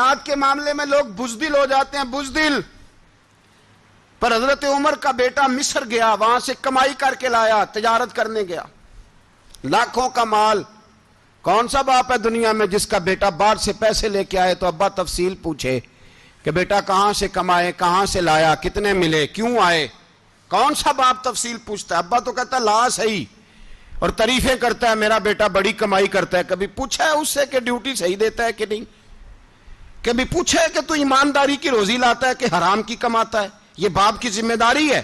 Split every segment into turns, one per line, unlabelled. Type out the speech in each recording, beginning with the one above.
اولاد کے معاملے میں لوگ بزدل ہو جاتے ہیں، بزدل. پر حضرت عمر کا بیٹا مصر گیا، وہاں سے کمائی کر کے لایا، تجارت کرنے گیا، لاکھوں کا مال. کون سا باپ ہے دنیا میں جس کا بیٹا باہر سے پیسے لے کے آئے تو ابا تفصیل پوچھے کہ بیٹا کہاں سے کمائے، کہاں سے لایا، کتنے ملے، کیوں آئے؟ کون سا باپ تفصیل پوچھتا ہے؟ ابا تو کہتا ہے لا صحیح، اور تعریفیں کرتا ہے میرا بیٹا بڑی کمائی کرتا ہے. کبھی پوچھا ہے اس سے کہ ڈیوٹی صحیح دیتا ہے کہ نہیں؟ کبھی پوچھا ہے کہ تو ایمانداری کی روزی لاتا ہے کہ حرام کی کماتا ہے؟ یہ باپ کی ذمہ داری ہے،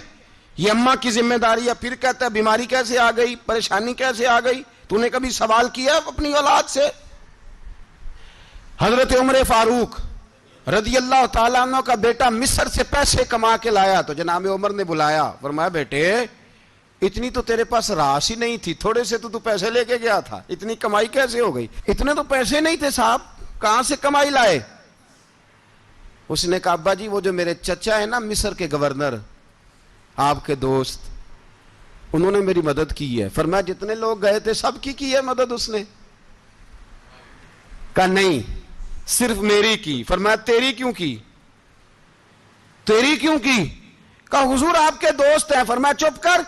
یہ اماں کی ذمہ داری ہے. پھر کہتا ہے بیماری کیسے آ گئی، پریشانی کیسے آ گئی؟ تو نے کبھی سوال کیا اپنی اولاد سے؟ حضرت عمر فاروق رضی اللہ تعالیٰ عنہ کا بیٹا مصر سے پیسے کما کے لایا تو جناب عمر نے بلایا، فرمایا بیٹے اتنی تو تیرے پاس راس ہی نہیں تھی، تھوڑے سے تو پیسے لے کے گیا تھا، اتنی کمائی کیسے ہو گئی؟ اتنے تو پیسے نہیں تھے صاحب، کہاں سے کمائی لائے؟ اس نے کہا ابا جی وہ جو میرے چچا ہے نا مصر کے گورنر، آپ کے دوست، انہوں نے میری مدد کی ہے. فرمایا جتنے لوگ گئے تھے سب کی ہے مدد اس نے؟ کہا نہیں صرف میری کی. فرمایا تیری کیوں کی؟ تیری کیوں کی؟ کہا حضور آپ کے دوست ہیں. فرمایا چپ کر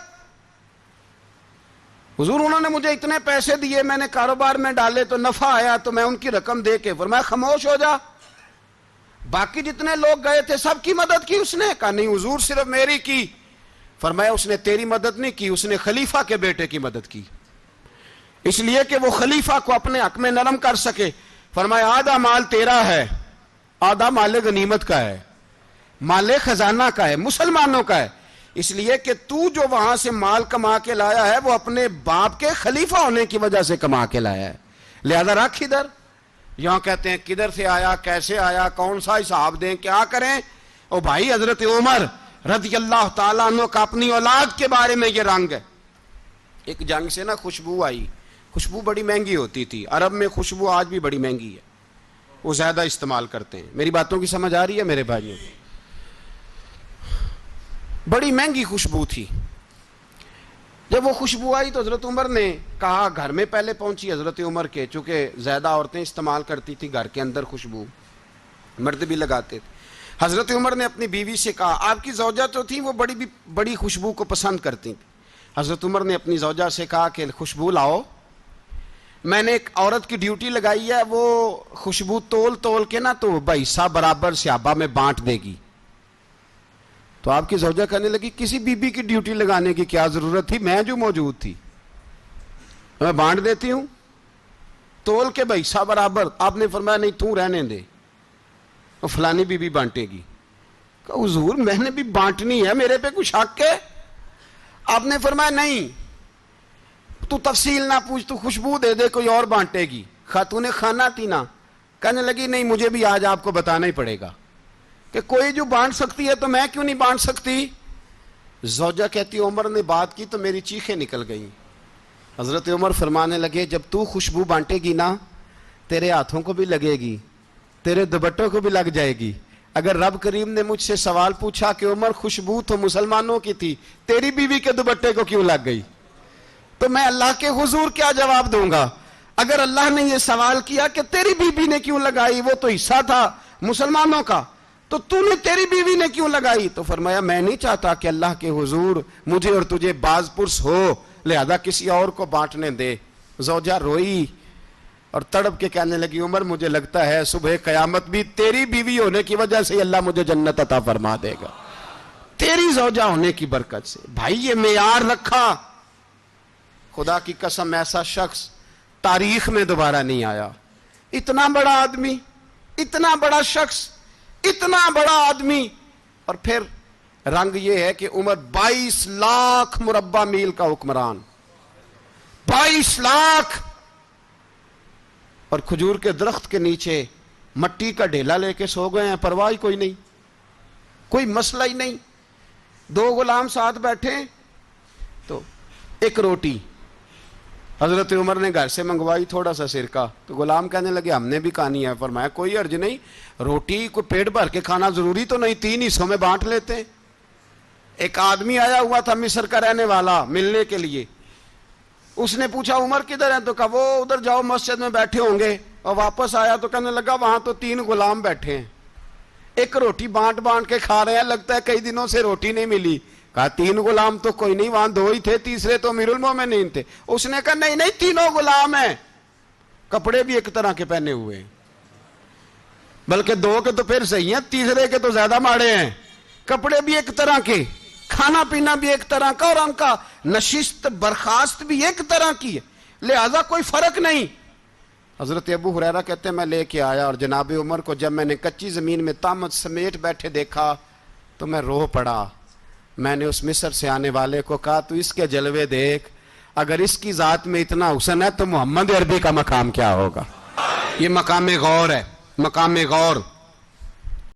حضور انہوں نے مجھے اتنے پیسے دیے، میں نے کاروبار میں ڈالے تو نفع آیا تو میں ان کی رقم دے کے. فرمایا خاموش ہو جا، باقی جتنے لوگ گئے تھے سب کی مدد کی اس نے؟ کہا نہیں حضور صرف میری کی. فرمایا اس نے تیری مدد نہیں کی، اس نے خلیفہ کے بیٹے کی مدد کی، اس لیے کہ وہ خلیفہ کو اپنے حق میں نرم کر سکے. فرمایا آدھا مال تیرا ہے، آدھا مال غنیمت کا ہے، مال خزانہ کا ہے، مسلمانوں کا ہے، اس لیے کہ تو جو وہاں سے مال کما کے لایا ہے وہ اپنے باپ کے خلیفہ ہونے کی وجہ سے کما کے لایا ہے، لہذا رکھ ادھر. یہاں کہتے ہیں کدھر سے آیا، کیسے آیا، کون سا حساب دیں، کیا کریں؟ او بھائی حضرت عمر رضی اللہ تعالیٰ عنہ کا اپنی اولاد کے بارے میں یہ رنگ ہے. ایک جنگ سے نا خوشبو آئی، خوشبو بڑی مہنگی ہوتی تھی، عرب میں خوشبو آج بھی بڑی مہنگی ہے، وہ زیادہ استعمال کرتے ہیں. میری باتوں کی سمجھ آ رہی ہے میرے بھائیوں؟ بڑی مہنگی خوشبو تھی. جب وہ خوشبو آئی تو حضرت عمر نے کہا، گھر میں پہلے پہنچی حضرت عمر کے، چونکہ زیادہ عورتیں استعمال کرتی تھی گھر کے اندر خوشبو، مرد بھی لگاتے تھے. حضرت عمر نے اپنی بیوی سے کہا، آپ کی زوجہ تو تھی وہ بڑی خوشبو کو پسند کرتی تھی. حضرت عمر نے اپنی زوجہ سے کہا کہ خوشبو لاؤ، میں نے ایک عورت کی ڈیوٹی لگائی ہے، وہ خوشبو تول کے نا تو حصہ برابر صحابہ میں بانٹ دے گی. تو آپ کی زوجہ کہنے لگی کسی بی بی کی ڈیوٹی لگانے کی کیا ضرورت تھی، میں جو موجود تھی میں بانٹ دیتی ہوں تول کے حصہ برابر. آپ نے فرمایا نہیں تو رہنے دے، وہ فلانی بی بی بانٹے گی. کہا حضور میں نے بھی بانٹنی ہے، میرے پہ کچھ حق ہے؟ آپ نے فرمایا نہیں تو تفصیل نہ پوچھ، تو خوشبو دے دے، کوئی اور بانٹے گی. خاتون خانہ تھی نا، کہنے لگی نہیں مجھے بھی آج آپ کو بتانا ہی پڑے گا کہ کوئی جو بانٹ سکتی ہے تو میں کیوں نہیں بانٹ سکتی؟ زوجہ کہتی عمر نے بات کی تو میری چیخیں نکل گئیں. حضرت عمر فرمانے لگے جب تو خوشبو بانٹے گی نا تیرے ہاتھوں کو بھی لگے گی، تیرے دوپٹوں کو بھی لگ جائے گی. اگر رب کریم نے مجھ سے سوال پوچھا کہ عمر خوشبو تو مسلمانوں کی تھی، تیری بیوی کے دوپٹے کو کیوں لگ گئی، تو میں اللہ کے حضور کیا جواب دوں گا؟ اگر اللہ نے یہ سوال کیا کہ تیری بیوی نے کیوں لگائی، وہ تو حصہ تھا مسلمانوں کا، تو نے تیری بیوی نے کیوں لگائی؟ تو فرمایا میں نہیں چاہتا کہ اللہ کے حضور مجھے اور تجھے باز پرس ہو، لہذا کسی اور کو بانٹنے دے. زوجہ روئی اور تڑپ کے کہنے لگی عمر مجھے لگتا ہے صبح قیامت بھی تیری بیوی ہونے کی وجہ سے اللہ مجھے جنت عطا فرما دے گا، تیری زوجہ ہونے کی برکت سے. بھائی یہ معیار رکھا، خدا کی قسم ایسا شخص تاریخ میں دوبارہ نہیں آیا. اتنا بڑا آدمی، اتنا بڑا شخص، اتنا بڑا آدمی، اور پھر رنگ یہ ہے کہ عمر 22 لاکھ مربع میل کا حکمران، 22 لاکھ، اور کھجور کے درخت کے نیچے مٹی کا ڈھیلا لے کے سو گئے ہیں، پرواہ کوئی نہیں، کوئی مسئلہ ہی نہیں. 2 غلام ساتھ بیٹھے تو ایک روٹی حضرت عمر نے گھر سے منگوائی، تھوڑا سا سرکہ، تو غلام کہنے لگے ہم نے بھی کھانی ہے. فرمایا کوئی حرج نہیں، روٹی کو پیٹ بھر کے کھانا ضروری تو نہیں، 3 حصوں میں بانٹ لیتے ہیں. ایک آدمی آیا ہوا تھا مصر کا رہنے والا ملنے کے لیے، اس نے پوچھا عمر کدھر ہیں، تو کہا وہ ادھر جاؤ مسجد میں بیٹھے ہوں گے. اور واپس آیا تو کہنے لگا وہاں تو 3 غلام بیٹھے ہیں, ایک روٹی بانٹ بانٹ کے کھا رہے ہیں, لگتا ہے کئی دنوں سے روٹی نہیں ملی. کہا 3 غلام تو کوئی نہیں, وہاں 2 ہی تھے, تیسرے تو امیر المومنین تھے. اس نے کہا نہیں نہیں, 3 غلام ہیں, کپڑے بھی ایک طرح کے پہنے ہوئے ہیں, بلکہ 2 کے تو پھر صحیح ہیں, تیسرے کے تو زیادہ ماڑے ہیں, کپڑے بھی ایک طرح کے, کھانا پینا بھی ایک طرح کا, اور ان کا نشست برخاست بھی ایک طرح کی ہے, لہذا کوئی فرق نہیں. حضرت ابو ہریرہ کہتے ہیں میں لے کے آیا, اور جناب عمر کو جب میں نے کچی زمین میں تامت سمیٹ بیٹھے دیکھا تو میں رو پڑا. میں نے اس مصر سے آنے والے کو کہا تو اس کے جلوے دیکھ, اگر اس کی ذات میں اتنا حسن ہے تو محمد عربی کا مقام کیا ہوگا. یہ مقام غور ہے, مقام غور.